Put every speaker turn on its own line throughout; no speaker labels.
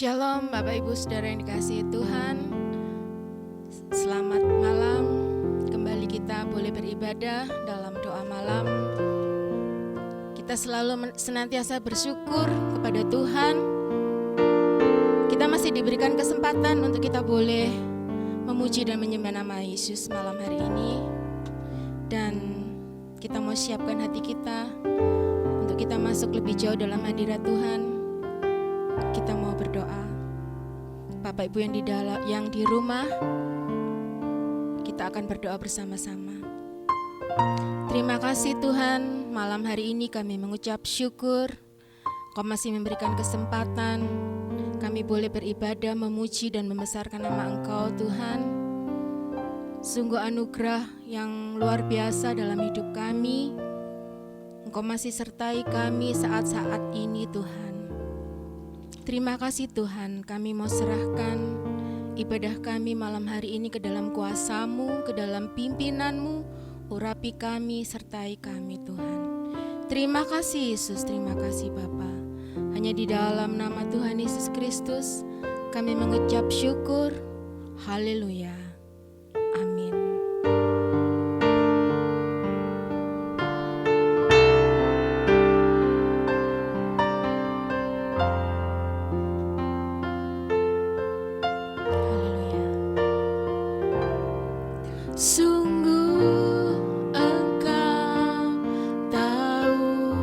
Shalom Bapak Ibu Saudara yang dikasihi Tuhan. Selamat malam. Kembali kita boleh beribadah dalam doa malam. Kita selalu senantiasa bersyukur kepada Tuhan. Kita masih diberikan kesempatan untuk kita boleh memuji dan menyembah nama Yesus malam hari ini. Dan kita mau siapkan hati kita untuk kita masuk lebih jauh dalam hadirat Tuhan. Kita mau berdoa. Bapak Ibu yang di rumah, kita akan berdoa bersama-sama. Terima kasih Tuhan, malam hari ini kami mengucap syukur. Kau masih memberikan kesempatan kami boleh beribadah, memuji dan membesarkan nama Engkau Tuhan. Sungguh anugerah yang luar biasa dalam hidup kami. Engkau masih sertai kami saat-saat ini Tuhan. Terima kasih Tuhan, kami mau serahkan ibadah kami malam hari ini ke dalam kuasa-Mu, ke dalam pimpinan-Mu. Urapi kami, sertai kami Tuhan. Terima kasih Yesus, terima kasih Bapa. Hanya di dalam nama Tuhan Yesus Kristus kami mengucap syukur. Haleluya. Amin. Sungguh Engkau tahu,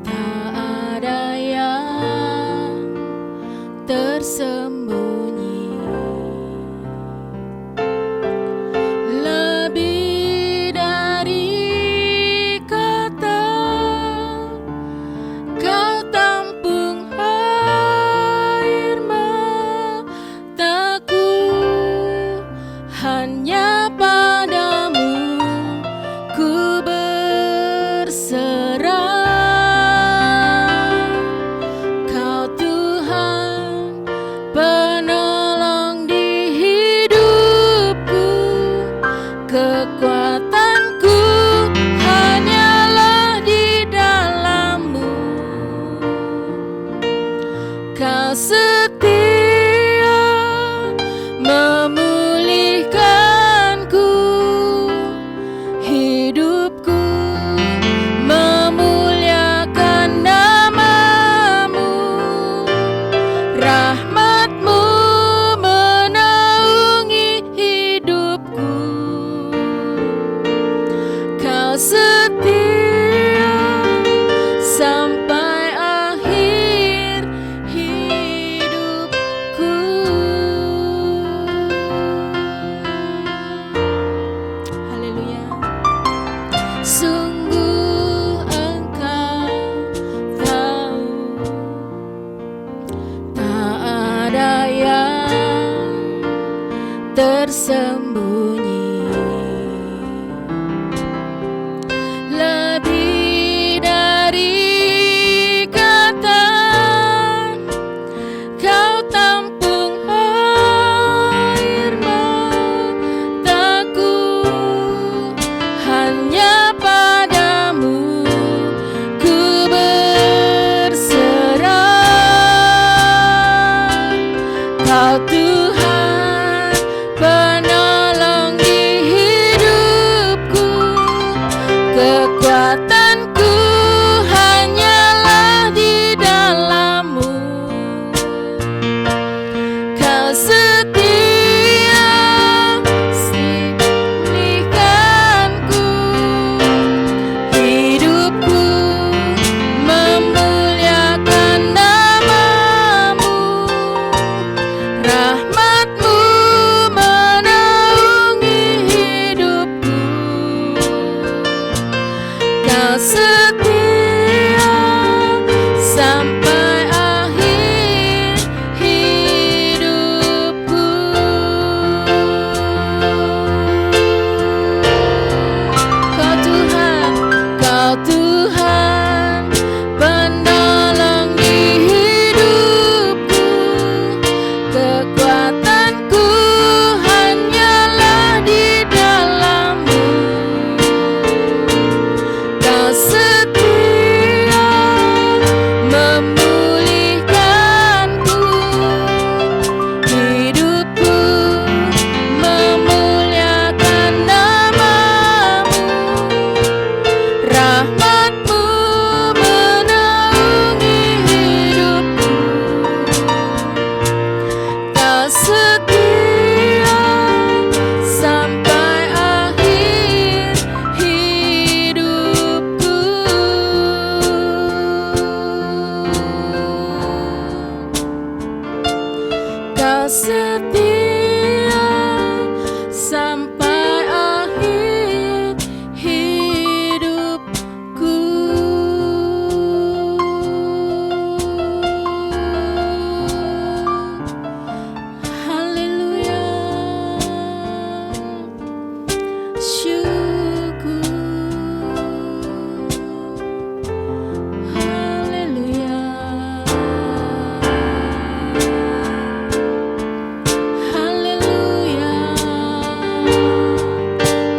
tak ada yang tersembunyi. Lebih dari kata Kau tampung air mataku. Hanya padamu ku berserah. Kau Tuhan penolong di hidupku. Kekuatanku hanyalah di dalam-Mu. Kau setia memulihkanku, hidupku memuliakan nama-Mu. Rahmat-Mu menaungi hidupku. Kau setia sampai akhir hidupku. Haleluya. Sungguh Engkau tahu, tak ada yang tersembunyi. Lebih dari kata Kau tampung air mataku. Hanya padamu ku berserah. Kau Tuhan penolong setia sampai akhir hidupku. Haleluya, syukur. Haleluya, haleluya,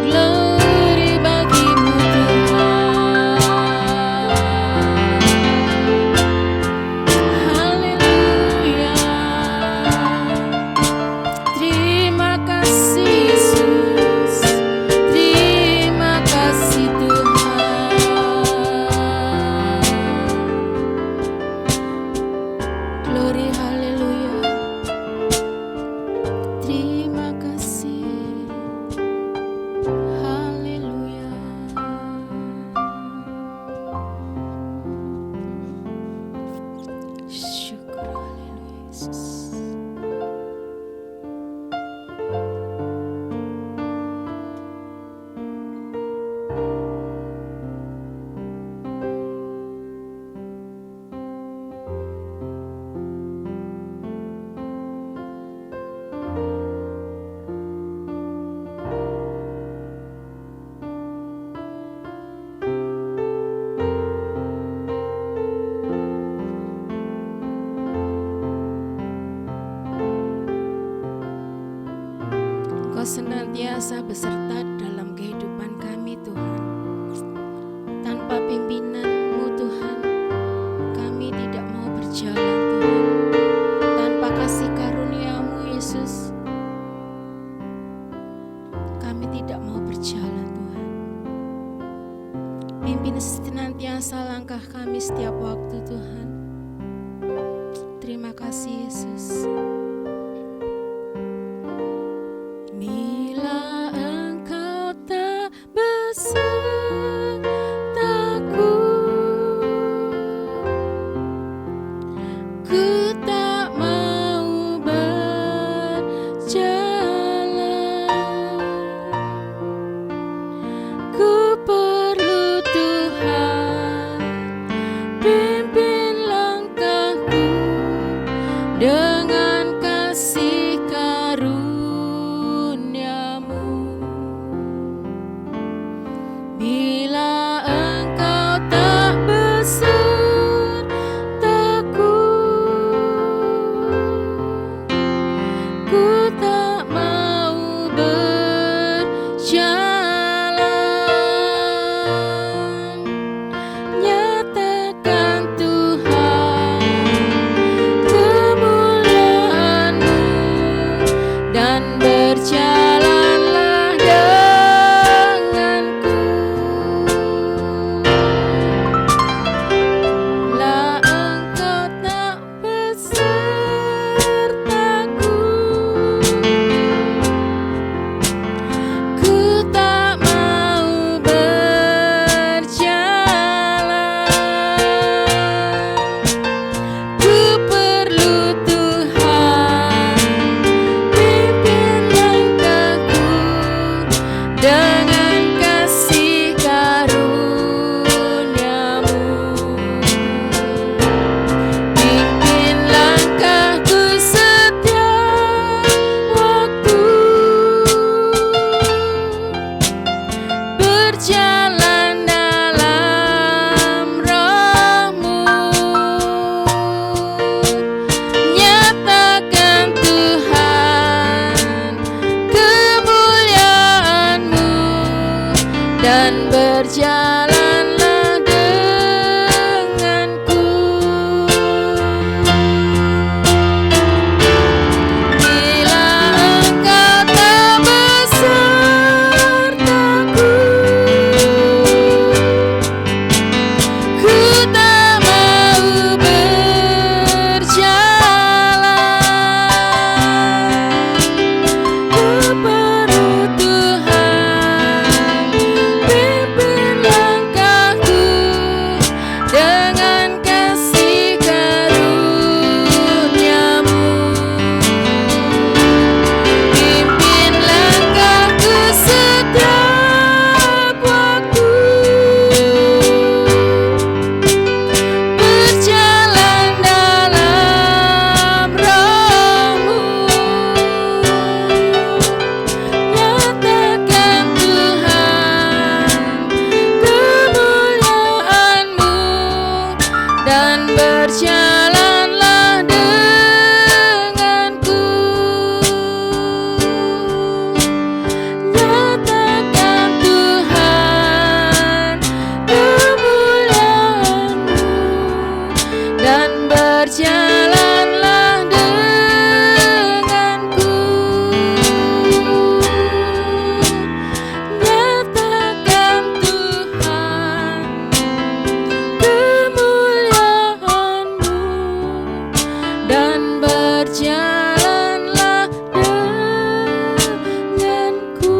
glory bagimu Tuhan. Haleluya, terima kasih Yesus, terima kasih Tuhan. Glory, haleluya, terima kasih, haleluya. Syukur, haleluya Yesus. Engkau senantiasa beserta dalam kehidupan kami Tuhan. Tanpa pimpinan-Mu Tuhan, kami tidak mau berjalan Tuhan. Tanpa kasih karunia-Mu Yesus, kami tidak mau berjalan Tuhan. Pimpin senantiasa langkah kami setiap waktu Tuhan. Terima kasih Yesus. Bila Engkau tak besertaku, ku tak mau berjalan. Ku perlu Tuhan, pimpin langkahku dengan kasih karunia-Mu. Bila Engkau tak besertaku, berjalanlah denganku, nyatakan Tuhan kemuliaan-Mu, dan berjalanlah denganku.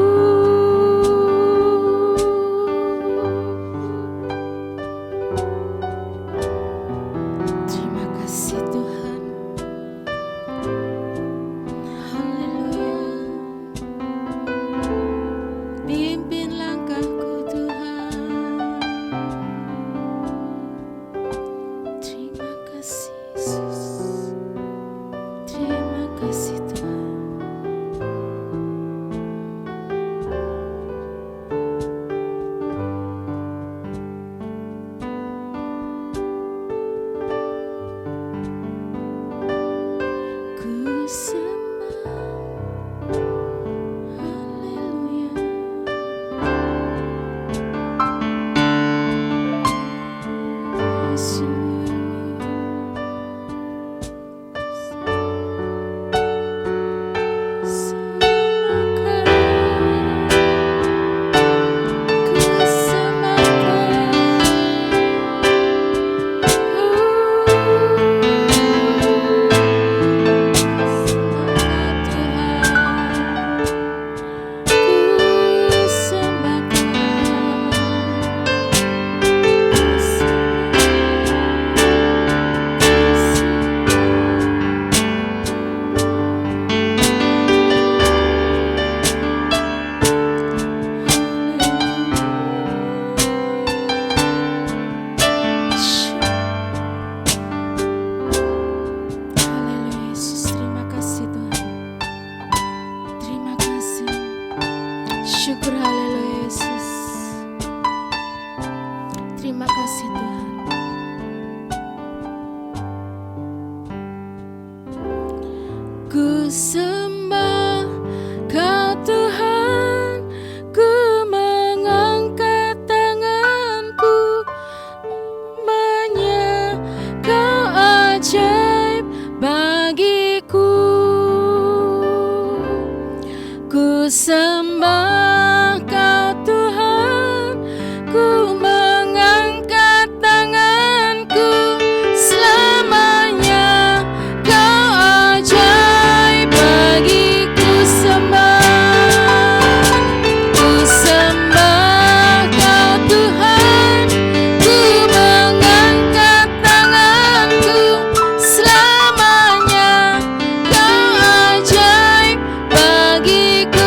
Terima kasih Tuhan. Haleluya. Pimpin langkahku Tuhan. Terima kasih Yesus. Terima kasih Tuhan. Ku sembah, haleluya. Yesus. Syukur, haleluya Yesus. Terima kasih Tuhan. Ku sembah Kau Tuhan, ku mengangkat tanganku, Kau ajaib bagiku. Ku sembah Kau Tuhan, ku mengangkat tanganku, selamanya Kau ajaib bagiku. Sembah, ku sembah Kau Tuhan, ku mengangkat tanganku, selamanya Kau ajaib bagiku.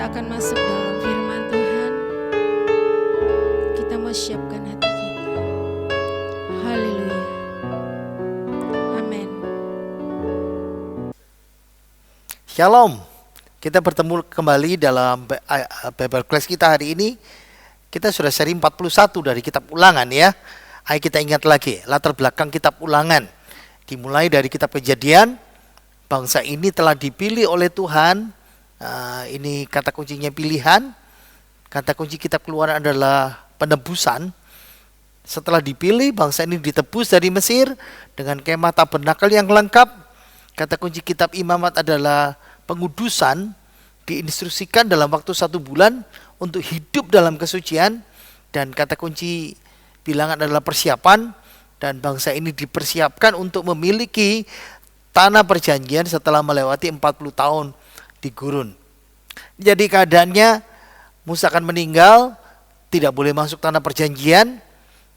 akan masuk dalam firman Tuhan, kita mau siapkan hati kita. Haleluya. Amin.
Shalom. Kita bertemu kembali dalam Bible Class kita hari ini. Kita sudah seri 41 dari kitab Ulangan ya. Ayo kita ingat lagi latar belakang kitab Ulangan. Dimulai dari kitab Kejadian, bangsa ini telah dipilih oleh Tuhan. Ini kata kuncinya pilihan. Kata kunci kitab Keluaran adalah penebusan. Setelah dipilih, bangsa ini ditebus dari Mesir dengan kemah tabernakel yang lengkap. Kata kunci kitab Imamat adalah pengudusan, diinstruksikan dalam waktu 1 bulan untuk hidup dalam kesucian. Dan kata kunci Bilangan adalah persiapan, dan bangsa ini dipersiapkan untuk memiliki tanah perjanjian setelah melewati 40 tahun di gurun. Jadi keadaannya Musa akan meninggal, tidak boleh masuk tanah perjanjian,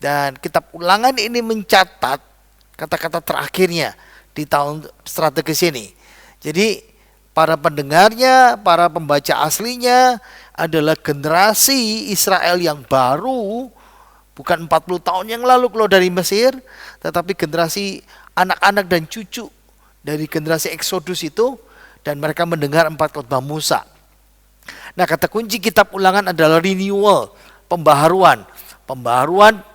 dan kitab Ulangan ini mencatat kata-kata terakhirnya di tahun strategis ini. Jadi para pendengarnya, para pembaca aslinya adalah generasi Israel yang baru, bukan 40 tahun yang lalu keluar dari Mesir, tetapi generasi anak-anak dan cucu dari generasi Exodus itu, dan mereka mendengar 4 khotbah Musa. Nah, kata kunci kitab Ulangan adalah renewal, pembaharuan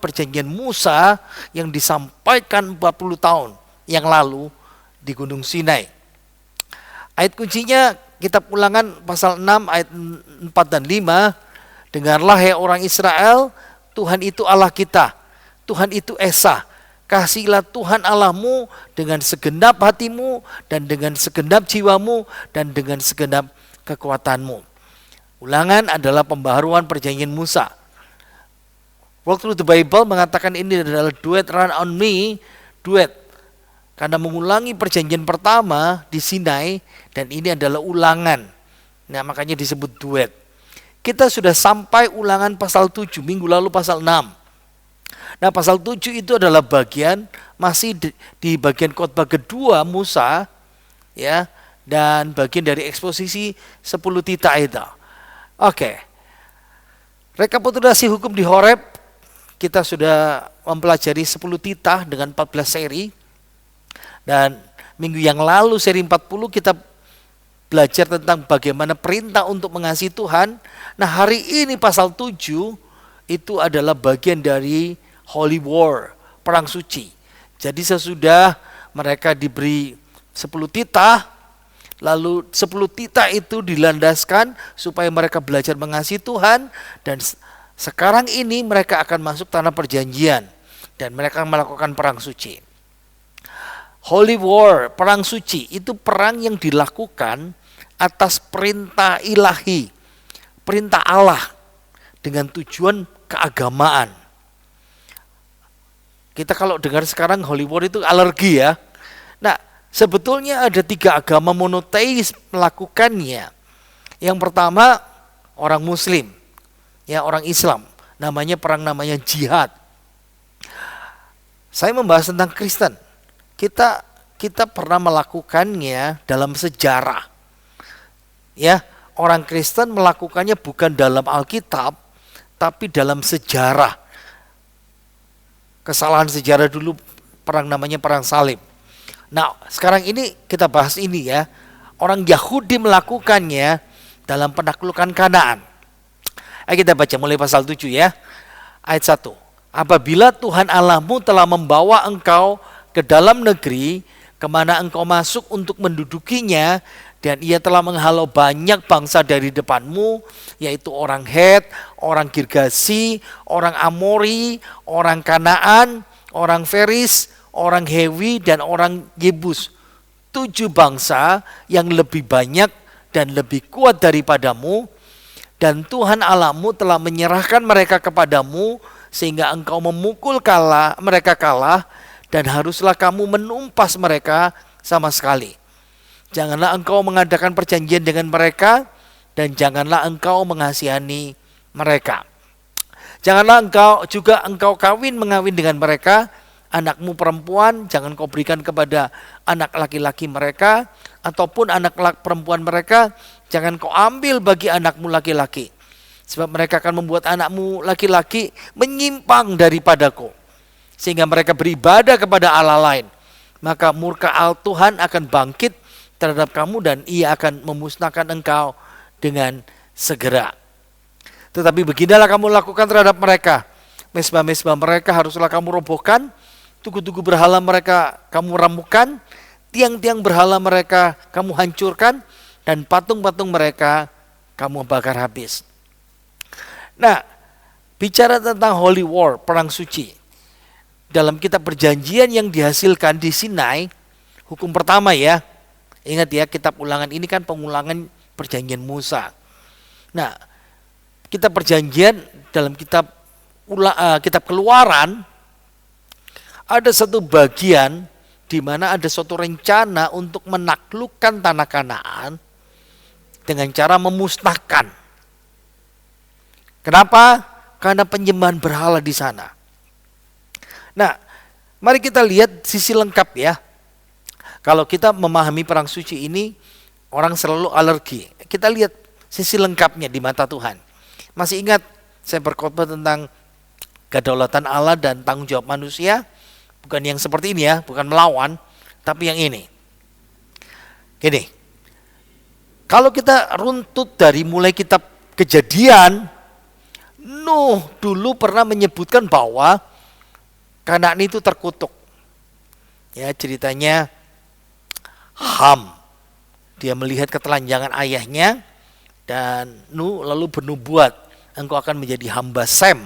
perjanjian Musa yang disampaikan 40 tahun yang lalu di Gunung Sinai. Ayat kuncinya kitab Ulangan pasal 6 ayat 4 dan 5. Dengarlah hai orang Israel, Tuhan itu Allah kita, Tuhan itu Esa. Kasihilah Tuhan Allahmu dengan segenap hatimu dan dengan segenap jiwamu dan dengan segenap kekuatanmu. Ulangan adalah pembaharuan perjanjian Musa. Walk Through the Bible mengatakan ini adalah duet run on me, duet. Karena mengulangi perjanjian pertama di Sinai, dan ini adalah ulangan. Nah, makanya disebut duet. Kita sudah sampai Ulangan pasal 7, minggu lalu pasal 6. Nah, pasal 7 itu adalah bagian, masih di bagian khotbah kedua Musa, ya, dan bagian dari eksposisi 10 titah itu. Oke. Rekapitulasi hukum di Horeb, kita sudah mempelajari 10 titah dengan 14 seri. Dan minggu yang lalu seri 40 kita belajar tentang bagaimana perintah untuk mengasihi Tuhan. Nah, hari ini pasal 7 itu adalah bagian dari Holy War, perang suci. Jadi sesudah mereka diberi 10 titah, lalu 10 titah itu dilandaskan supaya mereka belajar mengasihi Tuhan, dan sekarang ini mereka akan masuk tanah perjanjian dan mereka melakukan perang suci. Holy War, perang suci, itu perang yang dilakukan atas perintah ilahi, perintah Allah dengan tujuan keagamaan. Kita kalau dengar sekarang Holy War itu alergi ya. Nah, sebetulnya ada 3 agama monoteis melakukannya. Yang pertama orang Muslim, ya, orang Islam, namanya jihad. Saya membahas tentang Kristen. Kita pernah melakukannya dalam sejarah. Ya, orang Kristen melakukannya bukan dalam Alkitab, tapi dalam sejarah. Kesalahan sejarah dulu perang salib. Nah, sekarang ini kita bahas ini ya. Orang Yahudi melakukannya dalam penaklukan Kanaan. Ayo kita baca mulai pasal 7 ya. Ayat 1. Apabila Tuhan Allahmu telah membawa engkau ke dalam negeri kemana engkau masuk untuk mendudukinya, dan ia telah menghalau banyak bangsa dari depanmu, yaitu orang Het, orang Girgasi, orang Amori, orang Kanaan, orang Feris, orang Hewi, dan orang Yebus. 7 bangsa yang lebih banyak dan lebih kuat daripadamu, dan Tuhan Allahmu telah menyerahkan mereka kepadamu sehingga engkau memukul mereka kalah, dan haruslah kamu menumpas mereka sama sekali. Janganlah engkau mengadakan perjanjian dengan mereka, dan janganlah engkau mengasihani mereka. Janganlah engkau mengawin dengan mereka. Anakmu perempuan jangan kau berikan kepada anak laki-laki mereka, ataupun anak perempuan mereka jangan kau ambil bagi anakmu laki-laki, sebab mereka akan membuat anakmu laki-laki menyimpang daripadaku, sehingga mereka beribadah kepada Allah lain. Maka murka Tuhan akan bangkit terhadap kamu, dan ia akan memusnahkan engkau dengan segera. Tetapi beginilah kamu lakukan terhadap mereka. mesbah-mesbah mereka haruslah kamu robohkan, tugu-tugu berhala mereka kamu ramukan, tiang-tiang berhala mereka kamu hancurkan, dan patung-patung mereka kamu bakar habis. Nah, bicara tentang Holy War, perang suci, dalam kitab perjanjian yang dihasilkan di Sinai, hukum pertama ya, ingat ya, kitab ulangan ini kan pengulangan perjanjian Musa. Nah, kitab perjanjian dalam kitab Keluaran ada satu bagian di mana ada suatu rencana untuk menaklukkan tanah Kanaan dengan cara memusnahkan. Kenapa? Karena penyembahan berhala di sana. Nah, mari kita lihat sisi lengkap ya. Kalau kita memahami perang suci ini, orang selalu alergi. Kita lihat sisi lengkapnya di mata Tuhan. Masih ingat saya berkhotbah tentang kedaulatan Allah dan tanggung jawab manusia? Bukan yang seperti ini ya, bukan melawan, tapi yang ini. Gini, kalau kita runtut dari mulai kitab Kejadian, Nuh dulu pernah menyebutkan bahwa Kanaan itu terkutuk. Ya, ceritanya Ham, dia melihat ketelanjangan ayahnya, dan Nuh lalu bernubuat, engkau akan menjadi hamba Sem.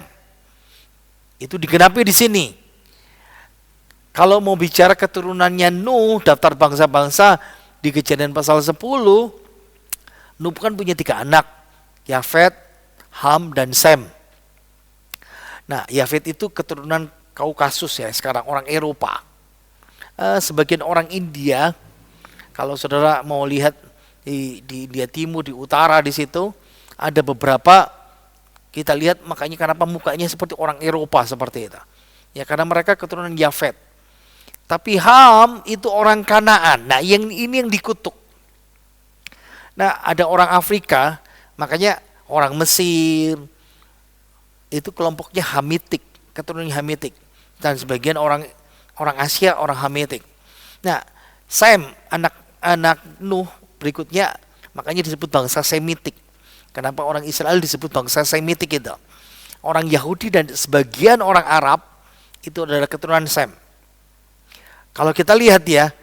Itu digenapi di sini. Kalau mau bicara keturunannya Nuh, daftar bangsa-bangsa di Kejadian pasal 10, Nuh kan punya 3 anak, Yafet, Ham, dan Sem. Nah, Yafet itu keturunan Kaukasus ya, sekarang orang Eropa. Sebagian orang India, kalau saudara mau lihat di India Timur, di utara di situ, ada beberapa kita lihat, makanya kenapa mukanya seperti orang Eropa seperti itu. Ya karena mereka keturunan Yafet. Tapi Ham itu orang Kanaan. Nah, ini yang dikutuk. Nah, ada orang Afrika, makanya orang Mesir itu kelompoknya Hamitik, keturunan Hamitik, dan sebagian orang Asia orang Hamitik. Nah, Sem, anak Nuh berikutnya, makanya disebut bangsa Semitik. Kenapa orang Israel disebut bangsa Semitik itu? Orang Yahudi dan sebagian orang Arab itu adalah keturunan Sem. Kalau kita lihat ya,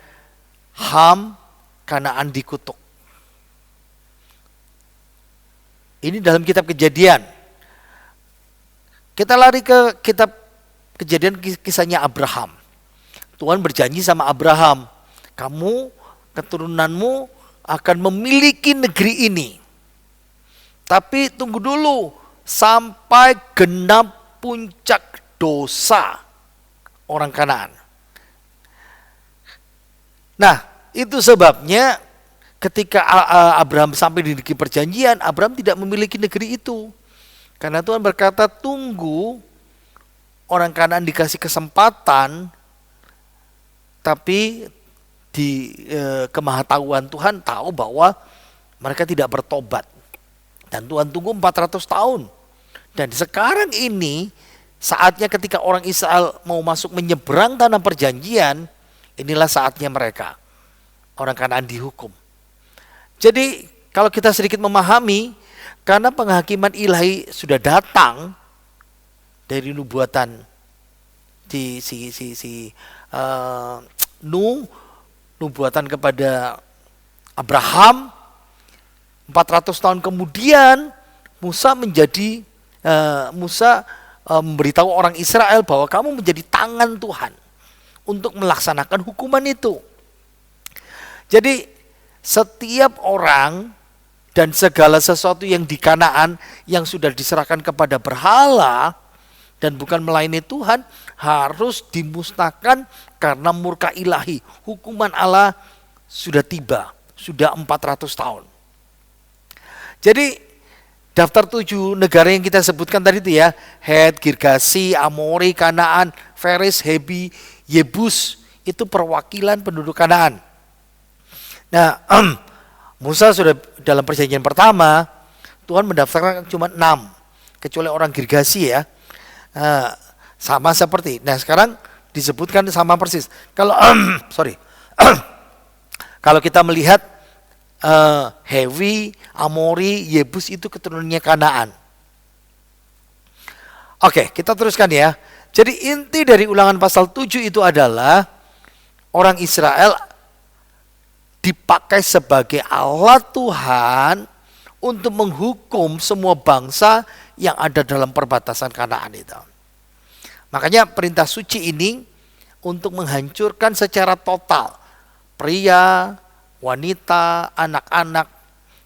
Ham, Kanaan dikutuk. Ini dalam kitab Kejadian. Kita lari ke kitab Kejadian, kisahnya Abraham. Tuhan berjanji sama Abraham, kamu, keturunanmu akan memiliki negeri ini. Tapi tunggu dulu sampai genap puncak dosa orang Kanaan. Nah, itu sebabnya ketika Abraham sampai di negeri perjanjian, Abraham tidak memiliki negeri itu. Karena Tuhan berkata, tunggu orang Kanaan dikasih kesempatan, tapi di kemahatauan Tuhan tahu bahwa mereka tidak bertobat. Dan Tuhan tunggu 400 tahun. Dan sekarang ini saatnya ketika orang Israel mau masuk menyeberang tanah perjanjian, inilah saatnya mereka, orang Kanaan, dihukum. Jadi kalau kita sedikit memahami, karena penghakiman ilahi sudah datang dari nubuatan Nuh, nubuatan kepada Abraham, 400 tahun kemudian Musa memberitahu orang Israel bahwa kamu menjadi tangan Tuhan untuk melaksanakan hukuman itu. Jadi setiap orang dan segala sesuatu yang di Kanaan yang sudah diserahkan kepada berhala dan bukan melayani Tuhan harus dimusnahkan karena murka ilahi. Hukuman Allah sudah tiba, sudah 400 tahun. Jadi daftar 7 negara yang kita sebutkan tadi itu ya, Het, Girgasi, Amori, Kanaan, Feres, Hebi, Yebus, itu perwakilan penduduk Kanaan. Nah, Musa sudah dalam perjanjian pertama, Tuhan mendaftarkan cuma 6, kecuali orang Girgasi ya. Sama seperti. Nah, sekarang disebutkan sama persis. Kalau kalau kita melihat Hewi, Amori, Yebus itu keturunannya Kanaan. Oke, kita teruskan ya. Jadi inti dari Ulangan pasal 7 itu adalah orang Israel dipakai sebagai alat Tuhan untuk menghukum semua bangsa yang ada dalam perbatasan Kanaan itu. Makanya perintah suci ini untuk menghancurkan secara total pria, wanita, anak-anak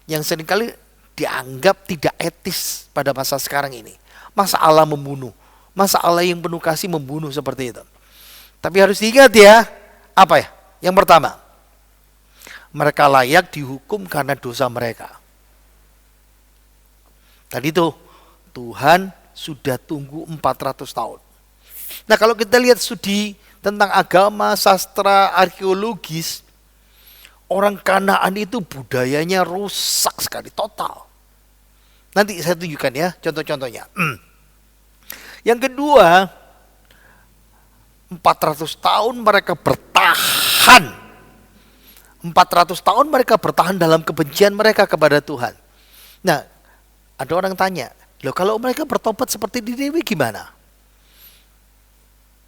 yang seringkali dianggap tidak etis pada masa sekarang ini. Masa Allah membunuh? Masa Allah yang penuh kasih membunuh seperti itu? Tapi harus diingat ya, apa ya? Yang pertama, mereka layak dihukum karena dosa mereka. Tadi itu Tuhan sudah tunggu 400 tahun. Nah, kalau kita lihat studi tentang agama, sastra, arkeologis, orang Kanaan itu budayanya rusak sekali, total. Nanti saya tunjukkan ya contoh-contohnya. Yang kedua, 400 tahun mereka bertahan. 400 tahun mereka bertahan dalam kebencian mereka kepada Tuhan. Nah, ada orang tanya, loh kalau mereka bertobat seperti Niniwe gimana?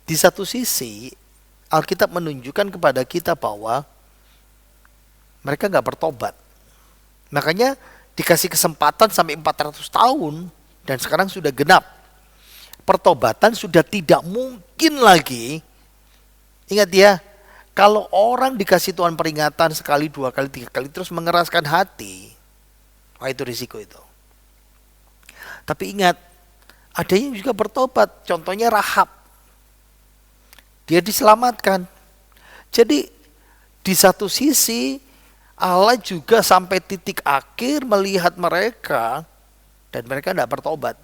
Di satu sisi, Alkitab menunjukkan kepada kita bahwa mereka nggak bertobat. Makanya dikasih kesempatan sampai 400 tahun dan sekarang sudah genap. Pertobatan sudah tidak mungkin lagi. Ingat ya, kalau orang dikasih Tuhan peringatan sekali, 2 kali, 3 kali terus mengeraskan hati, wah itu risiko itu. Tapi ingat, ada yang juga bertobat. Contohnya Rahab. Dia diselamatkan. Jadi di satu sisi Allah juga sampai titik akhir melihat mereka dan mereka tidak bertobat.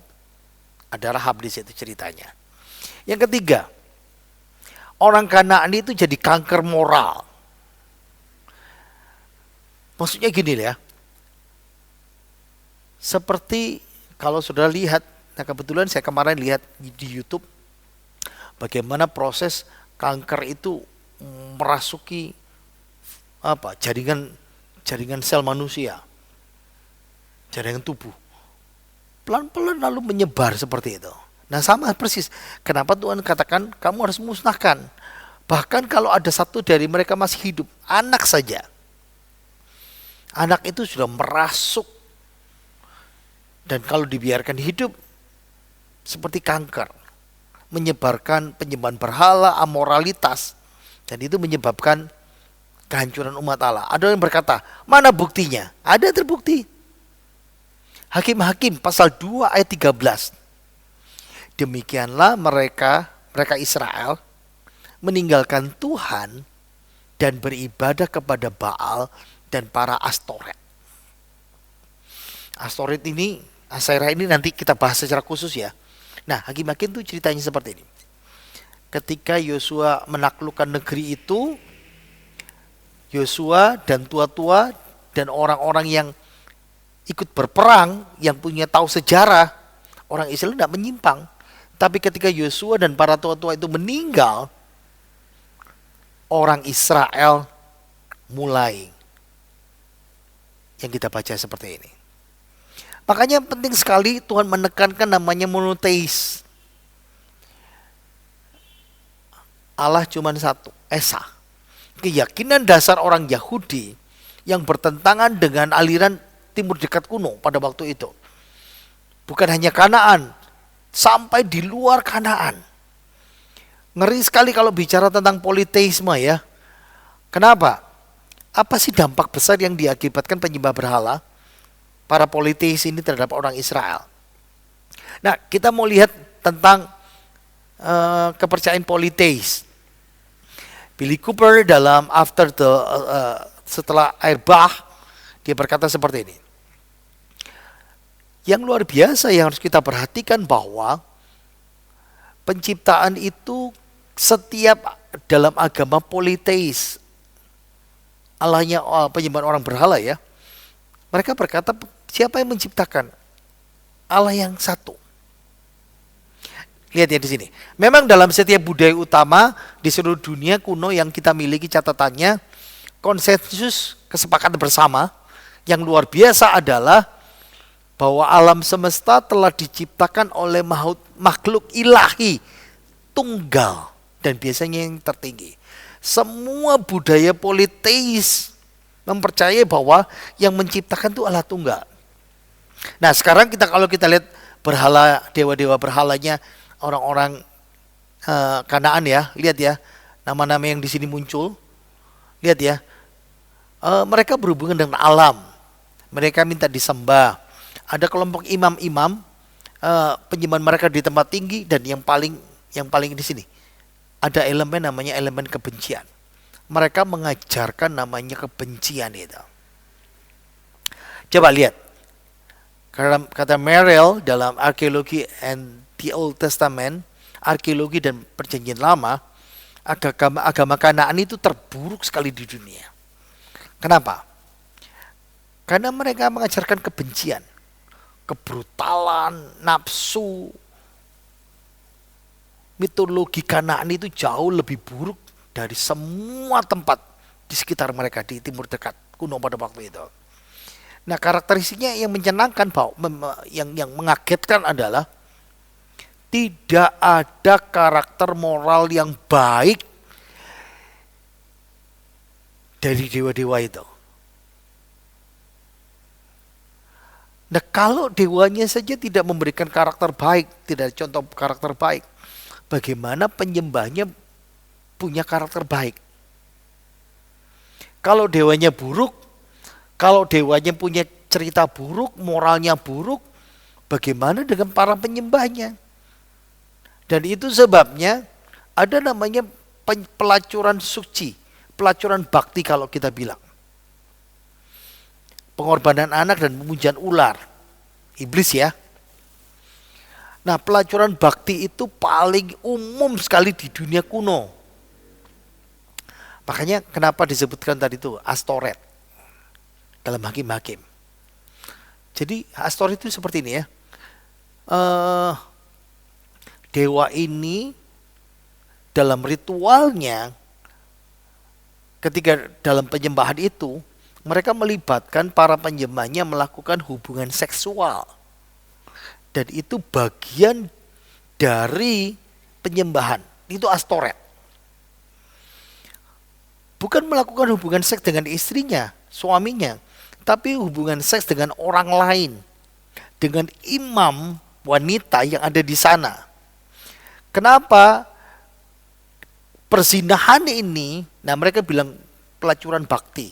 Ada Rahab di situ ceritanya. Yang ketiga, orang Kanaan itu jadi kanker moral. Maksudnya gini ya. Seperti kalau sudah lihat, nah kebetulan saya kemarin lihat di YouTube bagaimana proses kanker itu merasuki jaringan sel manusia, jaringan tubuh, pelan-pelan lalu menyebar seperti itu. Nah sama persis, kenapa Tuhan katakan kamu harus musnahkan. Bahkan kalau ada satu dari mereka masih hidup, anak saja, anak itu sudah merasuk. Dan kalau dibiarkan hidup seperti kanker, menyebarkan penyembahan berhala, amoralitas, dan itu menyebabkan kehancuran umat Allah. Ada yang berkata, mana buktinya? Ada terbukti. Hakim-Hakim pasal 2 ayat 13. Demikianlah mereka Israel meninggalkan Tuhan dan beribadah kepada Baal dan para Astoret. Astoret ini, Asyerah ini nanti kita bahas secara khusus ya. Nah, Hakim-Hakim itu ceritanya seperti ini. Ketika Yosua menaklukkan negeri itu, Yosua dan tua-tua dan orang-orang yang ikut berperang, yang punya tahu sejarah, orang Israel tidak menyimpang. Tapi ketika Yosua dan para tua-tua itu meninggal, orang Israel mulai yang kita baca seperti ini. Makanya penting sekali Tuhan menekankan namanya monoteis. Allah cuma satu, Esa. Keyakinan dasar orang Yahudi yang bertentangan dengan aliran Timur Dekat kuno pada waktu itu. Bukan hanya Kanaan, sampai di luar Kanaan. Ngeri sekali kalau bicara tentang politeisme ya. Kenapa? Apa sih dampak besar yang diakibatkan penyembah berhala? Para politeis ini terhadap orang Israel. Nah, kita mau lihat tentang kepercayaan politeis. Billy Cooper dalam setelah air bah, dia berkata seperti ini. Yang luar biasa yang harus kita perhatikan bahwa penciptaan itu setiap dalam agama politeis, Allahnya penyembahan orang berhala ya. Mereka berkata, siapa yang menciptakan? Allah yang satu. Lihat ya di sini. Memang dalam setiap budaya utama di seluruh dunia kuno yang kita miliki catatannya, konsensus kesepakatan bersama yang luar biasa adalah bahwa alam semesta telah diciptakan oleh makhluk ilahi tunggal dan biasanya yang tertinggi. Semua budaya politeis mempercayai bahwa yang menciptakan itu Allah tunggal. Nah, sekarang kalau kita lihat berhala, dewa-dewa berhalanya orang-orang Kanaan ya, lihat ya nama-nama yang di sini muncul, lihat ya, mereka berhubungan dengan alam, mereka minta disembah. Ada kelompok imam-imam, penyembahan mereka di tempat tinggi, dan yang paling di sini ada elemen namanya elemen kebencian. Mereka mengajarkan namanya kebencian itu. Coba lihat. Kata Merrill dalam Archaeology and the Old Testament, arkeologi dan perjanjian lama, agama Kanaan itu terburuk sekali di dunia. Kenapa? Karena mereka mengajarkan kebencian, kebrutalan, nafsu. Mitologi Kanaan itu jauh lebih buruk dari semua tempat di sekitar mereka di timur dekat kuno pada waktu itu. Nah, karakteristiknya yang menyenangkan, yang mengagetkan adalah tidak ada karakter moral yang baik dari dewa-dewa itu. Nah, kalau dewanya saja tidak memberikan karakter baik, tidak ada contoh karakter baik, bagaimana penyembahnya punya karakter baik? Kalau dewanya buruk, kalau dewanya punya cerita buruk, moralnya buruk, bagaimana dengan para penyembahnya? Dan itu sebabnya ada namanya pelacuran suci, pelacuran bakti kalau kita bilang. Pengorbanan anak dan pemujaan ular, iblis ya. Nah, pelacuran bakti itu paling umum sekali di dunia kuno. Makanya kenapa disebutkan tadi itu Astoret dalam Hakim-Hakim. Jadi Astoret itu seperti ini ya. Dewa ini dalam ritualnya, ketika dalam penyembahan itu, mereka melibatkan para penyembahnya melakukan hubungan seksual. Dan itu bagian dari penyembahan. Itu Astoret. Bukan melakukan hubungan seks dengan istrinya, suaminya, tapi hubungan seks dengan orang lain, dengan imam wanita yang ada di sana. Kenapa perzinahan ini? Nah, mereka bilang pelacuran bakti.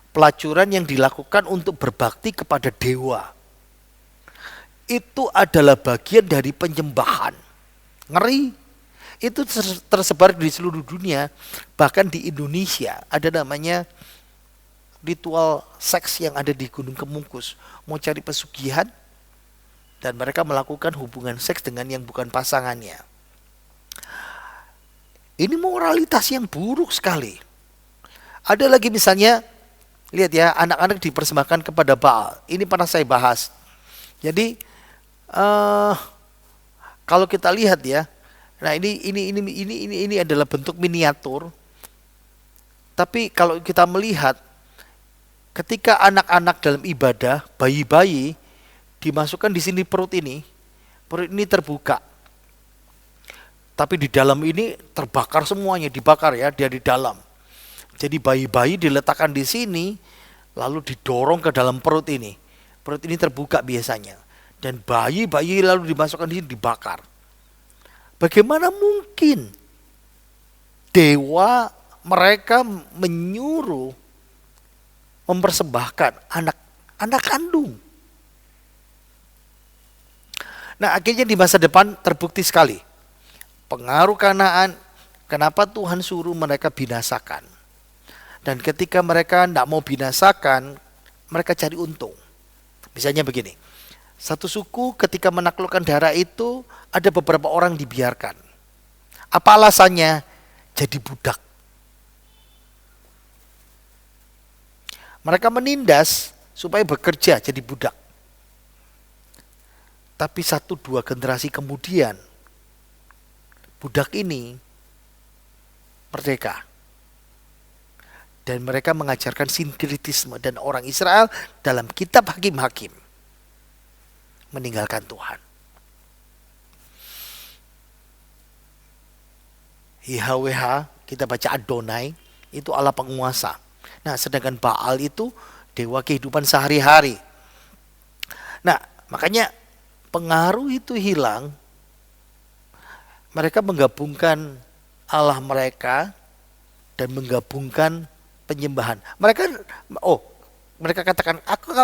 Pelacuran yang dilakukan untuk berbakti kepada dewa. Itu adalah bagian dari penyembahan. Ngeri. Itu tersebar di seluruh dunia. Bahkan di Indonesia ada namanya ritual seks yang ada di Gunung Kemungkus. Mau cari pesugihan, dan mereka melakukan hubungan seks dengan yang bukan pasangannya. Ini moralitas yang buruk sekali. Ada lagi misalnya, lihat ya, anak-anak dipersembahkan kepada Baal. Ini pernah saya bahas. Jadi kalau kita lihat ya, nah ini adalah bentuk miniatur. Tapi kalau kita melihat, ketika anak-anak dalam ibadah, bayi-bayi dimasukkan di sini perut ini terbuka. Tapi di dalam ini terbakar semuanya, dibakar ya, dia di dalam. Jadi bayi-bayi diletakkan di sini, lalu didorong ke dalam perut ini. Perut ini terbuka biasanya. Dan bayi-bayi lalu dimasukkan di sini, dibakar. Bagaimana mungkin dewa mereka menyuruh mempersembahkan anak kandung? Nah, akhirnya di masa depan terbukti sekali pengaruh Kanaan. Kenapa Tuhan suruh mereka binasakan? Dan ketika mereka tidak mau binasakan, mereka cari untung. Misalnya begini, satu suku ketika menaklukkan daerah itu, ada beberapa orang dibiarkan. Apa alasannya? Jadi budak. Mereka menindas supaya bekerja jadi budak. Tapi 1-2 generasi kemudian, budak ini merdeka. Dan mereka mengajarkan sinkretisme. Dan orang Israel dalam kitab Hakim-Hakim, meninggalkan Tuhan. YHWH, kita baca Adonai, itu Allah penguasa. Nah, sedangkan Baal itu dewa kehidupan sehari-hari. Nah, makanya pengaruh itu hilang. Mereka menggabungkan Allah mereka dan menggabungkan penyembahan. Mereka katakan,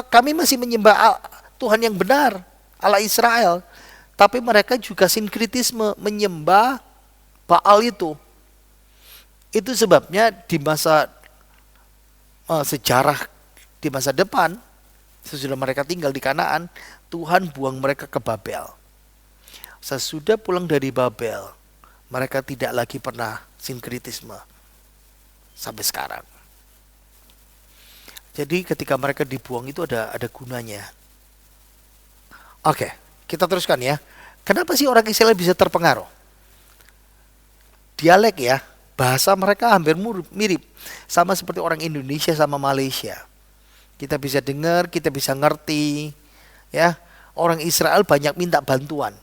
kami masih menyembah Tuhan yang benar, Allah Israel. Tapi mereka juga sinkritisme menyembah Baal itu. Itu sebabnya di masa sejarah di masa depan, sesudah mereka tinggal di Kanaan, Tuhan buang mereka ke Babel. Sesudah pulang dari Babel, mereka tidak lagi pernah sinkritisme sampai sekarang. Jadi ketika mereka dibuang itu ada gunanya. Oke, kita teruskan ya. Kenapa sih orang Israel bisa terpengaruh? Dialek ya, bahasa mereka hampir mirip, sama seperti orang Indonesia sama Malaysia. Kita bisa dengar, kita bisa ngerti, ya. Orang Israel banyak minta bantuan.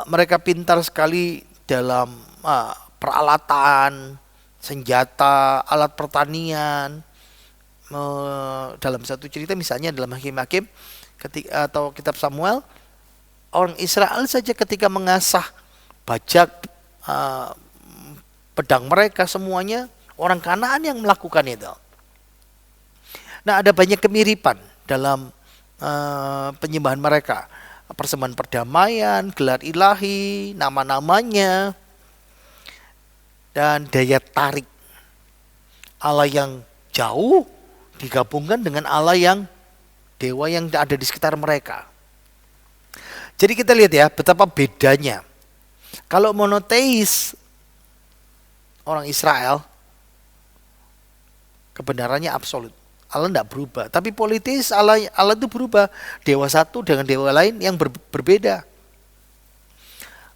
Mereka pintar sekali dalam peralatan, senjata, alat pertanian. Dalam satu cerita misalnya dalam Hakim-Hakim atau kitab Samuel, orang Israel saja ketika mengasah bajak, pedang mereka semuanya orang Kanaan yang melakukan itu. Nah, ada banyak kemiripan dalam penyembahan mereka. Persembahan perdamaian, gelar ilahi, nama-namanya, dan daya tarik Allah yang jauh digabungkan dengan Allah yang dewa yang ada di sekitar mereka. Jadi kita lihat ya betapa bedanya. Kalau monoteis orang Israel, kebenarannya absolut. Allah tidak berubah. Tapi politeis Allah itu berubah. Dewa satu dengan dewa lain yang berbeda.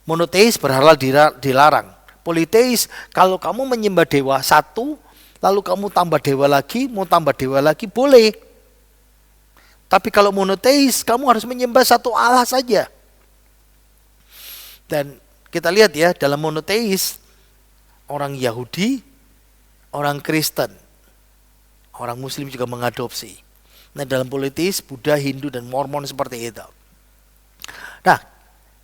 Monoteis berhala dilarang. Politeis, kalau kamu menyembah dewa satu, lalu kamu tambah dewa lagi, mau tambah dewa lagi, boleh. Tapi kalau monoteis, kamu harus menyembah satu Allah saja. Dan kita lihat ya, dalam monoteis, orang Yahudi, orang Kristen, orang Muslim juga mengadopsi. Nah, dalam politeis, Buddha, Hindu, dan Mormon seperti itu. Nah,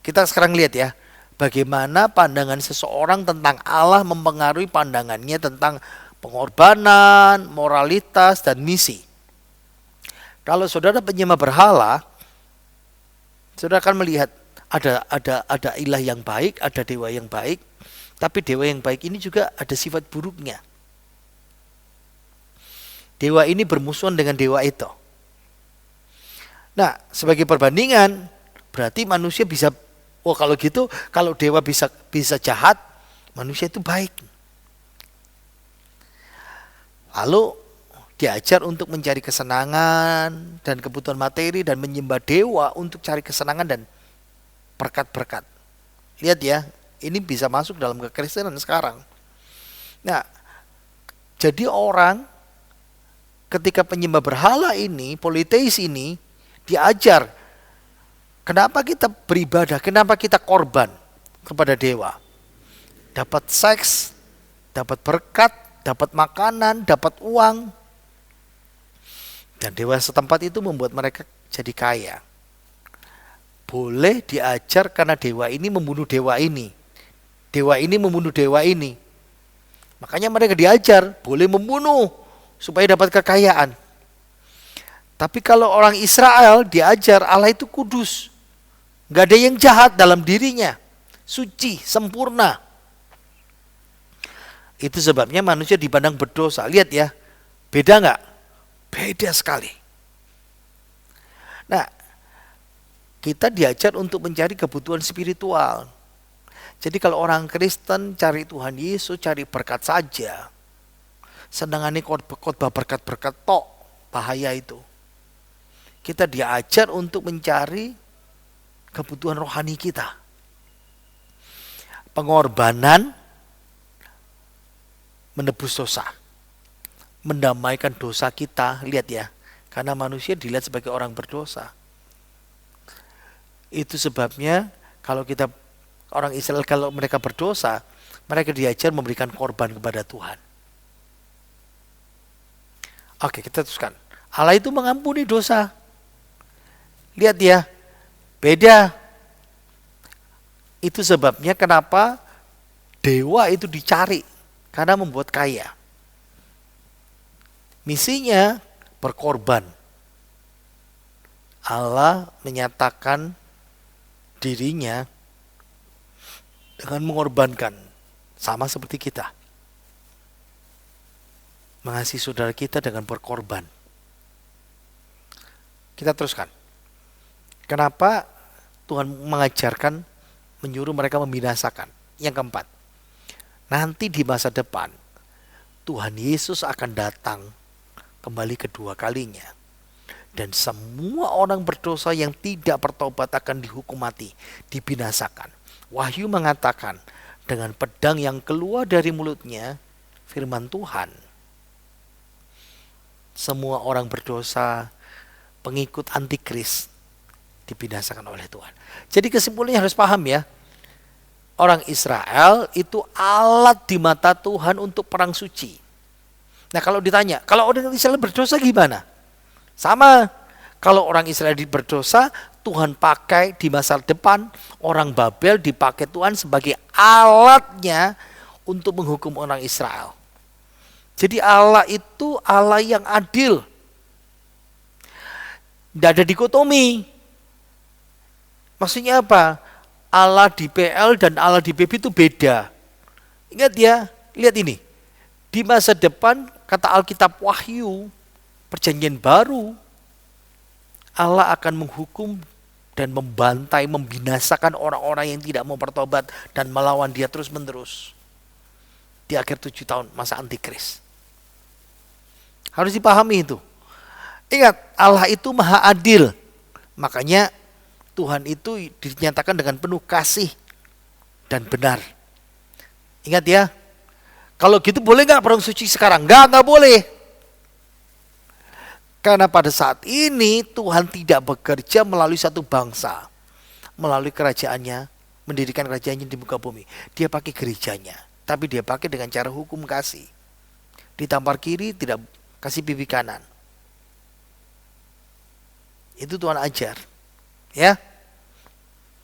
kita sekarang lihat ya, bagaimana pandangan seseorang tentang Allah mempengaruhi pandangannya tentang pengorbanan, moralitas, dan misi. Kalau saudara penyembah berhala, saudara akan melihat ada ilah yang baik, ada dewa yang baik, tapi dewa yang baik ini juga ada sifat buruknya. Dewa ini bermusuhan dengan dewa itu. Nah, sebagai perbandingan, berarti manusia bisa, kalau gitu, kalau dewa bisa jahat, manusia itu baik. Lalu diajar untuk mencari kesenangan dan kebutuhan materi dan menyembah dewa untuk cari kesenangan dan berkat-berkat. Lihat ya, ini bisa masuk dalam kekristenan sekarang. Nah, jadi orang ketika penyembah berhala ini, politeis ini, diajar kenapa kita beribadah, kenapa kita korban kepada dewa. Dapat seks, dapat berkat, dapat makanan, dapat uang. Dan dewa setempat itu membuat mereka jadi kaya. Boleh diajar karena dewa ini membunuh dewa ini. Dewa ini membunuh dewa ini. Makanya mereka diajar, boleh membunuh supaya dapat kekayaan. Tapi kalau orang Israel diajar Allah itu kudus. Gak ada yang jahat dalam dirinya. Suci, sempurna. Itu sebabnya manusia dipandang berdosa. Lihat ya, beda gak? Beda sekali. Nah, kita diajar untuk mencari kebutuhan spiritual. Jadi kalau orang Kristen cari Tuhan Yesus, cari berkat saja. Senangannya khotbah berkat-berkat tok, bahaya itu. Kita diajar untuk mencari kebutuhan rohani kita. Pengorbanan menebus dosa. Mendamaikan dosa kita, lihat ya. Karena manusia dilihat sebagai orang berdosa. Itu sebabnya kalau kita orang Israel kalau mereka berdosa, mereka diajar memberikan korban kepada Tuhan. Oke, kita teruskan. Allah itu mengampuni dosa. Lihat ya, beda. Itu sebabnya kenapa dewa itu dicari, karena membuat kaya. Misinya berkorban. Allah menyatakan dirinya dengan mengorbankan, sama seperti kita. Mengasihi saudara kita dengan berkorban. Kita teruskan. Kenapa Tuhan mengajarkan, menyuruh mereka membinasakan? Yang keempat, nanti di masa depan Tuhan Yesus akan datang kembali kedua kalinya. Dan semua orang berdosa yang tidak bertobat akan dihukum mati, dibinasakan. Wahyu mengatakan, dengan pedang yang keluar dari mulutnya, firman Tuhan, semua orang berdosa, pengikut antikris, dibinasakan oleh Tuhan. Jadi kesimpulannya harus paham ya, orang Israel itu alat di mata Tuhan untuk perang suci. Nah kalau ditanya, kalau orang Israel berdosa gimana? Sama, kalau orang Israel berdosa, Tuhan pakai di masa depan, orang Babel dipakai Tuhan sebagai alatnya untuk menghukum orang Israel. Jadi Allah itu Allah yang adil. Tidak ada dikotomi. Maksudnya apa? Allah di PL dan Allah di PB itu beda. Ingat ya, lihat ini. Di masa depan, kata Alkitab Wahyu, Perjanjian Baru, Allah akan menghukum dan membantai, membinasakan orang-orang yang tidak mau bertobat dan melawan dia terus-menerus. Di akhir 7 tahun masa antikris. Harus dipahami itu. Ingat, Allah itu maha adil. Makanya Tuhan itu dinyatakan dengan penuh kasih dan benar. Ingat ya, kalau gitu boleh gak perang suci sekarang? Enggak boleh. Karena pada saat ini Tuhan tidak bekerja melalui satu bangsa, melalui kerajaannya, mendirikan kerajaannya di muka bumi. Dia pakai gerejanya, tapi dia pakai dengan cara hukum kasih. Ditampar kiri, tidak kasih pipi kanan. Itu Tuhan ajar. Ya,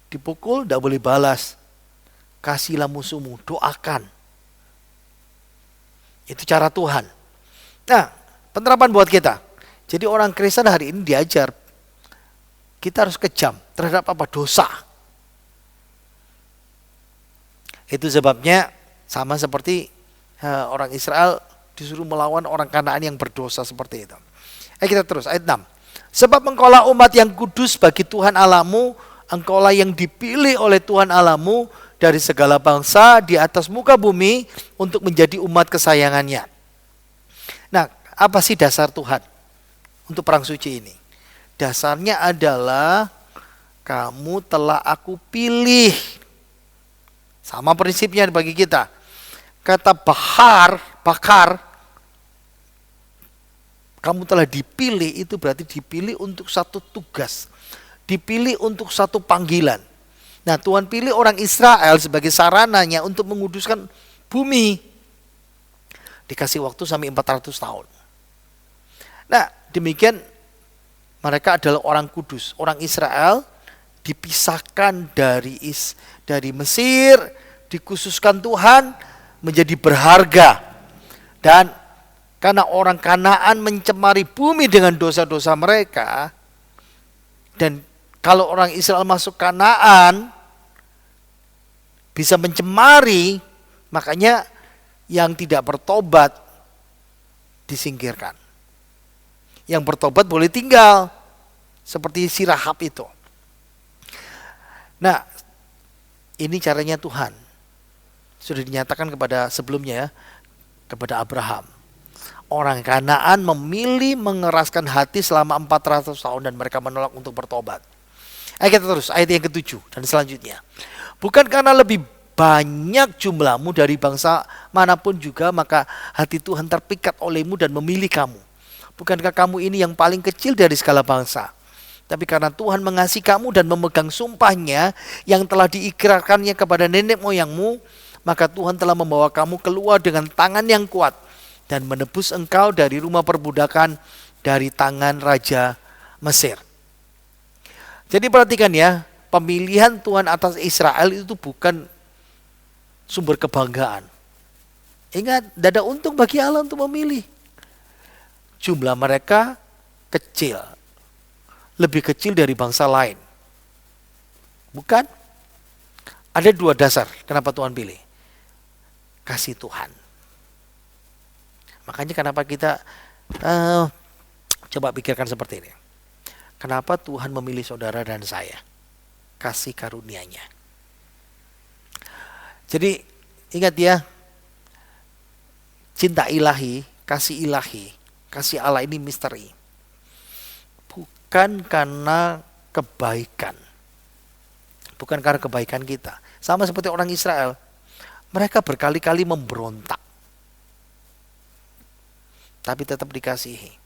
dipukul tidak boleh balas. Kasihlah musuhmu, doakan. Itu cara Tuhan. Nah, penerapan buat kita. Jadi orang Kristen hari ini diajar, kita harus kejam terhadap apa? Dosa. Itu sebabnya sama seperti orang Israel disuruh melawan orang Kanaan yang berdosa seperti itu. Kita terus, ayat 6. Sebab engkaulah umat yang kudus bagi Tuhan Allahmu, engkaulah yang dipilih oleh Tuhan Allahmu dari segala bangsa di atas muka bumi untuk menjadi umat kesayangannya. Nah, apa sih dasar Tuhan untuk perang suci ini? Dasarnya adalah kamu telah aku pilih. Sama prinsipnya bagi kita. Kata bakar, kamu telah dipilih, itu berarti dipilih untuk satu tugas. Dipilih untuk satu panggilan. Nah, Tuhan pilih orang Israel sebagai sarananya untuk menguduskan bumi. Dikasih waktu sampai 400 tahun. Nah, demikian mereka adalah orang kudus. Orang Israel dipisahkan dari Mesir, dikhususkan Tuhan menjadi berharga. Dan karena orang Kanaan mencemari bumi dengan dosa-dosa mereka, dan kalau orang Israel masuk Kanaan bisa mencemari, makanya yang tidak bertobat disingkirkan. Yang bertobat boleh tinggal, seperti si Rahab itu. Nah, ini caranya Tuhan. Sudah dinyatakan kepada sebelumnya ya, kepada Abraham. Orang Kanaan memilih mengeraskan hati selama 400 tahun dan mereka menolak untuk bertobat. Kita terus, ayat yang ke-7 dan selanjutnya. Bukan karena lebih banyak jumlahmu dari bangsa manapun juga, maka hati Tuhan terpikat olehmu dan memilih kamu. Bukankah kamu ini yang paling kecil dari segala bangsa? Tapi karena Tuhan mengasihi kamu dan memegang sumpahnya yang telah diikrarkannya kepada nenek moyangmu, maka Tuhan telah membawa kamu keluar dengan tangan yang kuat dan menebus engkau dari rumah perbudakan, dari tangan Raja Mesir. Jadi perhatikan ya, pemilihan Tuhan atas Israel itu bukan sumber kebanggaan. Ingat, tidak ada untung bagi Allah untuk memilih. Jumlah mereka kecil, lebih kecil dari bangsa lain. Bukan? Ada dua dasar kenapa Tuhan pilih. Kasih Tuhan. Makanya kenapa kita coba pikirkan seperti ini. Kenapa Tuhan memilih saudara dan saya? Kasih karunia-Nya. Jadi ingat ya, cinta ilahi, kasih Allah ini misteri. Bukan karena kebaikan. Bukan karena kebaikan kita. Sama seperti orang Israel. Mereka berkali-kali memberontak. Tapi tetap dikasihi.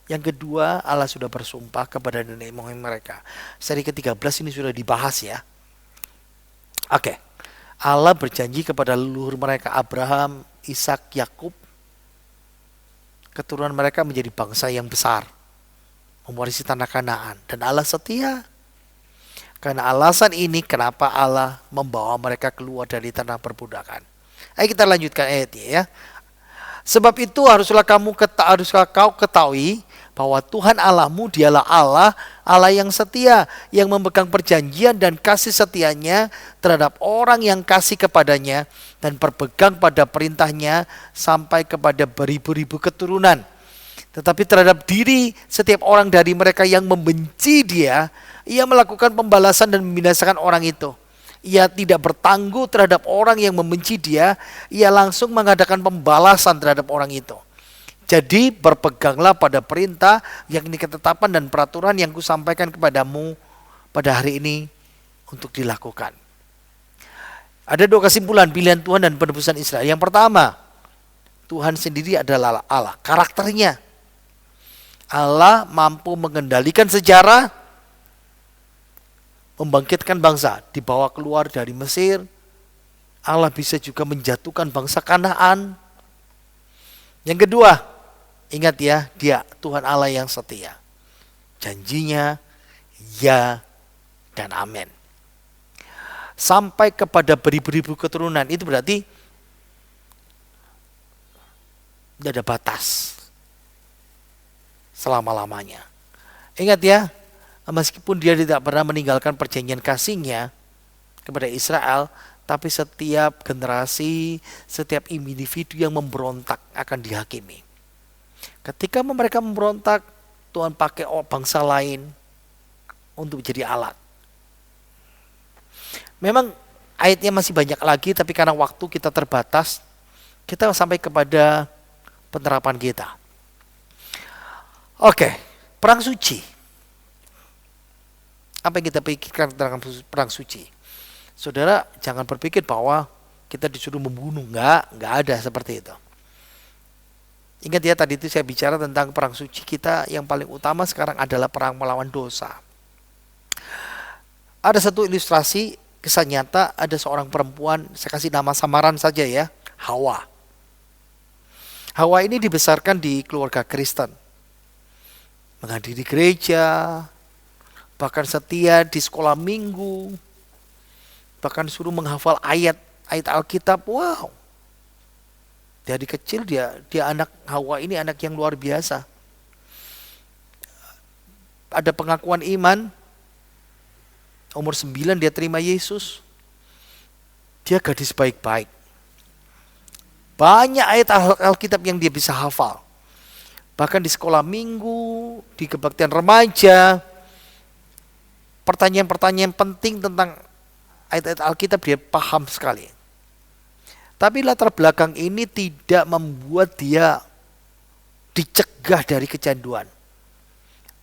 Yang kedua, Allah sudah bersumpah kepada nenek moyang mereka. Seri ke-13 ini sudah dibahas ya. Oke. Allah berjanji kepada leluhur mereka Abraham, Ishak, Yakub. Keturunan mereka menjadi bangsa yang besar, mewarisi tanah Kanaan, dan Allah setia. Karena alasan ini kenapa Allah membawa mereka keluar dari tanah perbudakan. Ayo kita lanjutkan ayatnya ya. Sebab itu haruslah kau ketahui bahwa Tuhan Allahmu dialah Allah yang setia, yang memegang perjanjian dan kasih setianya terhadap orang yang kasih kepadanya dan berpegang pada perintahnya sampai kepada beribu-ribu keturunan. Tetapi terhadap diri setiap orang dari mereka yang membenci Dia, Ia melakukan pembalasan dan membinasakan orang itu. Ia tidak bertangguh terhadap orang yang membenci Dia, Ia langsung mengadakan pembalasan terhadap orang itu. Jadi berpeganglah pada perintah, yakni ketetapan dan peraturan yang kusampaikan kepadamu pada hari ini untuk dilakukan. Ada dua kesimpulan pilihan Tuhan dan penebusan Israel. Yang pertama, Tuhan sendiri adalah Allah. Karakternya, Allah mampu mengendalikan sejarah, membangkitkan bangsa, dibawa keluar dari Mesir. Allah bisa juga menjatuhkan bangsa Kanaan. Yang kedua, ingat ya, Dia Tuhan Allah yang setia. Janjinya ya dan amin. Sampai kepada beribu-ribu keturunan, itu berarti tidak ada batas selama-lamanya. Ingat ya, meskipun Dia tidak pernah meninggalkan perjanjian kasih-Nya kepada Israel, tapi setiap generasi, setiap individu yang memberontak akan dihakimi. Ketika mereka memberontak, Tuhan pakai bangsa lain untuk menjadi alat. Memang ayatnya masih banyak lagi, tapi karena waktu kita terbatas, kita sampai kepada penerapan kita. Oke, perang suci. Apa yang kita pikirkan tentang perang suci? Saudara, jangan berpikir bahwa kita disuruh membunuh. Enggak ada seperti itu. Ingat ya, tadi itu saya bicara tentang perang suci kita yang paling utama sekarang adalah perang melawan dosa. Ada satu ilustrasi kisah nyata, ada seorang perempuan, saya kasih nama samaran saja ya, Hawa. Hawa ini dibesarkan di keluarga Kristen. Menghadiri gereja, bahkan setia di sekolah minggu, bahkan suruh menghafal ayat Alkitab. Wow. Dari kecil dia anak Hawa ini anak yang luar biasa. Ada pengakuan iman. Umur 9 dia terima Yesus. Dia gadis baik-baik. Banyak ayat Alkitab yang dia bisa hafal. Bahkan di sekolah minggu, di kebaktian remaja, pertanyaan-pertanyaan penting tentang ayat-ayat Alkitab dia paham sekali. Tapi latar belakang ini tidak membuat dia dicegah dari kecanduan.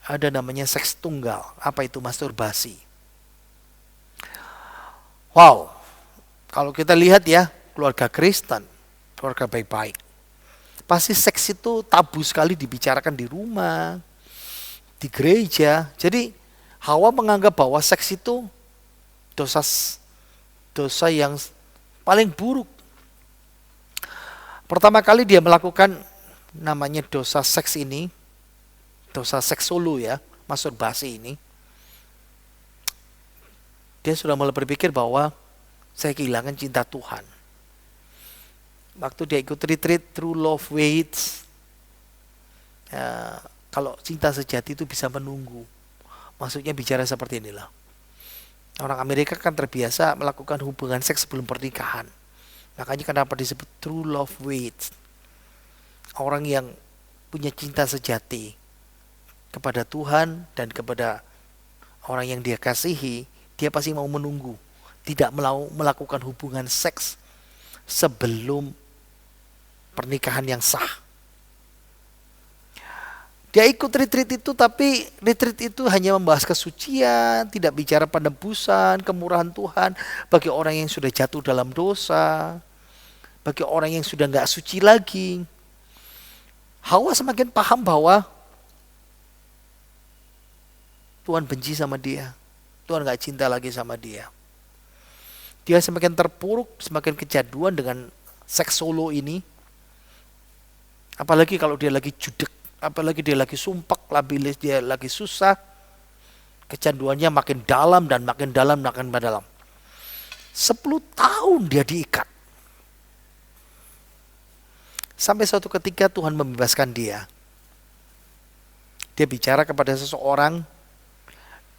Ada namanya seks tunggal. Apa itu? Masturbasi. Wow. Kalau kita lihat ya, keluarga Kristen, keluarga baik-baik, pasti seks itu tabu sekali dibicarakan di rumah, di gereja. Jadi Hawa menganggap bahwa seks itu dosa dosa yang paling buruk. Pertama kali dia melakukan namanya dosa seks ini, dosa seks solo ya, masturbasi ini. Dia sudah mulai berpikir bahwa saya kehilangan cinta Tuhan. Waktu dia ikut retreat True Love Waits, ya, kalau cinta sejati itu bisa menunggu. Maksudnya bicara seperti inilah. Orang Amerika kan terbiasa melakukan hubungan seks sebelum pernikahan. Makanya kenapa disebut True Love Waits. Orang yang punya cinta sejati kepada Tuhan dan kepada orang yang dia kasihi, dia pasti mau menunggu, tidak mau melakukan hubungan seks sebelum pernikahan yang sah. Dia ikut retreat itu, tapi retreat itu hanya membahas kesucian, tidak bicara penebusan, kemurahan Tuhan bagi orang yang sudah jatuh dalam dosa, bagi orang yang sudah nggak suci lagi. Hawa semakin paham bahwa Tuhan benci sama dia, Tuhan nggak cinta lagi sama dia. Dia semakin terpuruk, semakin kecanduan dengan seks solo ini. Apalagi kalau dia lagi judek, apalagi dia lagi sumpek, dia lagi susah, kecanduannya makin dalam dan makin dalam, makin dalam. 10 tahun dia diikat. Sampai suatu ketika Tuhan membebaskan dia. Dia bicara kepada seseorang,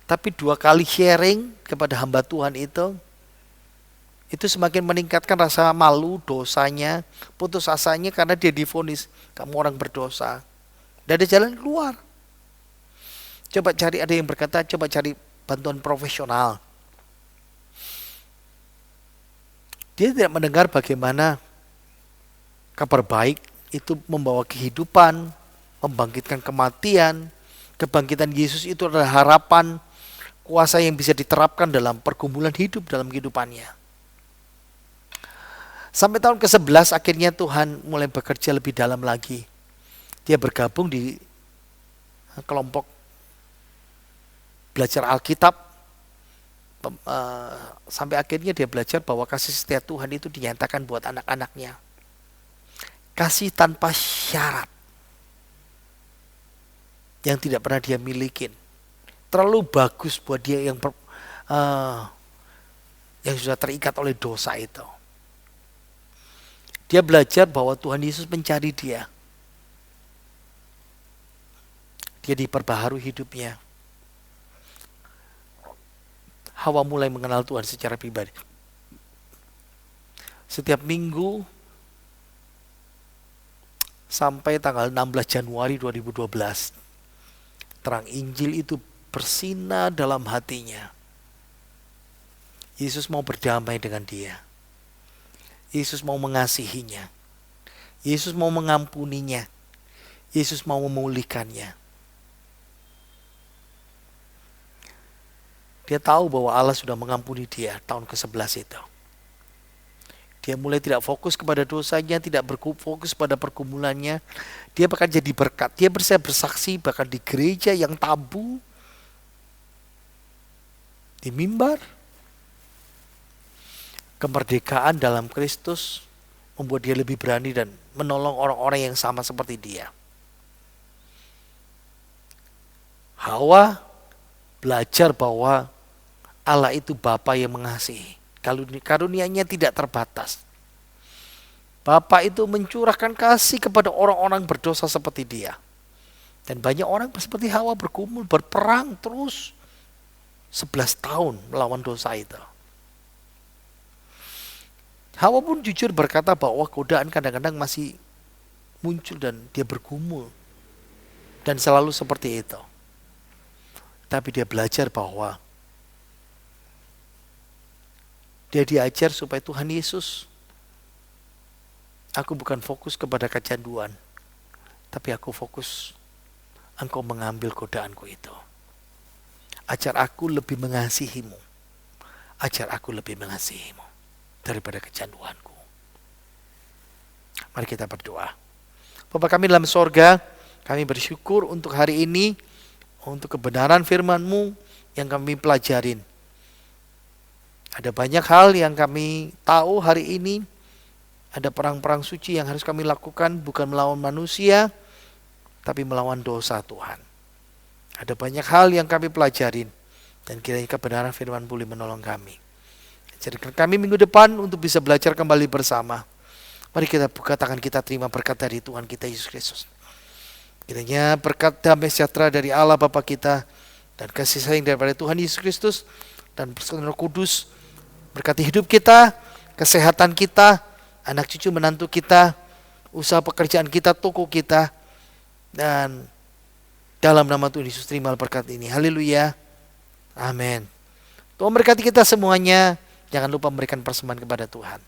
tapi 2 kali sharing kepada hamba Tuhan itu semakin meningkatkan rasa malu, dosanya, putus asanya karena dia divonis, kamu orang berdosa. Dan ada jalan keluar. Coba cari, ada yang berkata, coba cari bantuan profesional. Dia tidak mendengar bagaimana kabar baik itu membawa kehidupan, membangkitkan kematian. Kebangkitan Yesus itu adalah harapan, kuasa yang bisa diterapkan dalam pergumulan hidup, dalam kehidupannya. Sampai tahun ke-11 akhirnya Tuhan mulai bekerja lebih dalam lagi. Dia bergabung di kelompok belajar Alkitab, sampai akhirnya dia belajar bahwa kasih setia Tuhan itu dinyatakan buat anak-anaknya. Kasih tanpa syarat yang tidak pernah dia milikin. Terlalu bagus buat dia yang sudah terikat oleh dosa itu. Dia belajar bahwa Tuhan Yesus mencari dia. Dia diperbaharui hidupnya. Hawa mulai mengenal Tuhan secara pribadi. Setiap minggu sampai tanggal 16 Januari 2012, terang Injil itu bersinar dalam hatinya. Yesus mau berdamai dengan dia. Yesus mau mengasihinya. Yesus mau mengampuninya. Yesus mau memulihkannya. Dia tahu bahwa Allah sudah mengampuni dia tahun ke-11 itu. Dia mulai tidak fokus kepada dosanya, tidak berfokus pada pergumulannya. Dia bahkan jadi berkat. Dia bisa bersaksi bahkan di gereja yang tabu, di mimbar. Kemerdekaan dalam Kristus membuat dia lebih berani dan menolong orang-orang yang sama seperti dia. Hawa belajar bahwa Allah itu Bapa yang mengasihi. Karunia-Nya tidak terbatas. Bapa itu mencurahkan kasih kepada orang-orang berdosa seperti dia. Dan banyak orang seperti Hawa bergumul, berperang terus 11 tahun melawan dosa itu. Hawa pun jujur berkata bahwa godaan kadang-kadang masih muncul dan dia bergumul. Dan selalu seperti itu. Tapi dia belajar bahwa dia diajar supaya Tuhan Yesus, aku bukan fokus kepada kecanduan, tapi aku fokus Engkau mengambil godaanku itu. Ajar aku lebih mengasihimu. Ajar aku lebih mengasihimu daripada kecanduanku. Mari kita berdoa. Bapa kami dalam sorga, kami bersyukur untuk hari ini, untuk kebenaran firman-Mu, yang kami pelajarin. Ada banyak hal yang kami tahu hari ini. Ada perang-perang suci yang harus kami lakukan, bukan melawan manusia, tapi melawan dosa Tuhan. Ada banyak hal yang kami pelajarin, dan kiranya kebenaran firman boleh menolong kami. Jadikan kami minggu depan untuk bisa belajar kembali bersama. Mari kita buka tangan kita, terima berkat dari Tuhan kita Yesus Kristus. Kiranya berkat damai sejahtera dari Allah Bapa kita, dan kasih sayang daripada Tuhan Yesus Kristus, dan persekutuan Roh Kudus berkati hidup kita, kesehatan kita, anak cucu menantu kita, usaha pekerjaan kita, toko kita, dan dalam nama Tuhan Yesus terima berkat ini. Haleluya. Amin. Tuhan berkati kita semuanya. Jangan lupa memberikan persembahan kepada Tuhan.